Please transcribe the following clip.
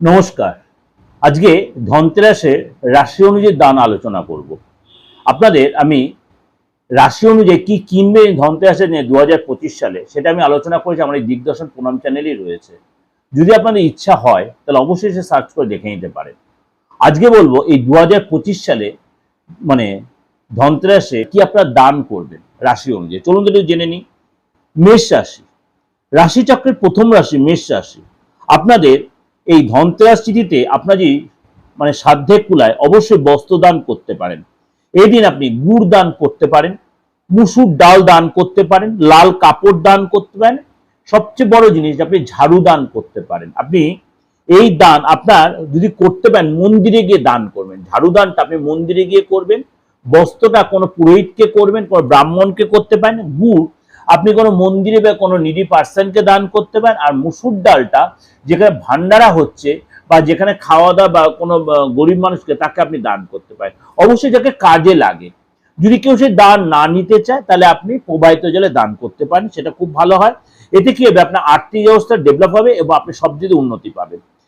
নমস্কার। আজকে ধনতেরাসের রাশি অনুযায়ী দান আলোচনা করব। আপনাদের আমি রাশি অনুযায়ী কি কিনবে ধনতেরাসে নিয়ে 2025 সালে সেটা আমি আলোচনা করেছি আমার এই দিগদর্শন প্রণাম চ্যানেলই রয়েছে। যদি আপনাদের ইচ্ছা হয় তাহলে অবশ্যই সে সার্চ করে দেখে নিতে পারেন। আজকে বলবো এই 2025 সালে মানে ধনতেরাসে কি আপনারা দান করবেন রাশি অনুযায়ী। চলুন একটু জেনে নিই। মেষ রাশি, রাশিচক্রের প্রথম রাশি মেষ রাশি। আপনাদের এই ধনতেরাস তিথিতে আপনার যদি সাধ্যে কুলায় অবশ্যই বস্ত্র দান করতে পারেন। এই দিন আপনি গুড় দান করতে পারেন, মুসুর ডাল দান করতে পারেন, লাল কাপড় দান করতে পারেন। সবচেয়ে বড় জিনিস আপনি ঝাড়ু দান করতে পারেন। আপনি এই দান আপনার যদি করতে পারেন মন্দিরে গিয়ে দান করবেন। ঝাড়ু দানটা আপনি মন্দিরে গিয়ে করবেন, বস্ত্রটা কোনো পুরোহিতকে করবেন, কোনো ব্রাহ্মণকে করতে পারেন, গুড় আপনি কোনো মন্দিরে বা কোনো নিডি পার্সনকে দান করতে পারেন। আর মুসুর ডালটা যেখানে ভান্ডারা হচ্ছে বা যেখানে খাওয়া দাওয়া বা কোনো গরিব মানুষকে তাকে আপনি দান করতে পারেন, অবশ্যই যাকে কাজে লাগে। যদি কেউ সে দান না নিতে চায় তাহলে আপনি প্রবাহিত জলে দান করতে পারেন, সেটা খুব ভালো হয়। এতে কি হবে, আপনার আর্থিক অবস্থা ডেভেলপ হবে এবং আপনি সব দিকে উন্নতি পাবেন।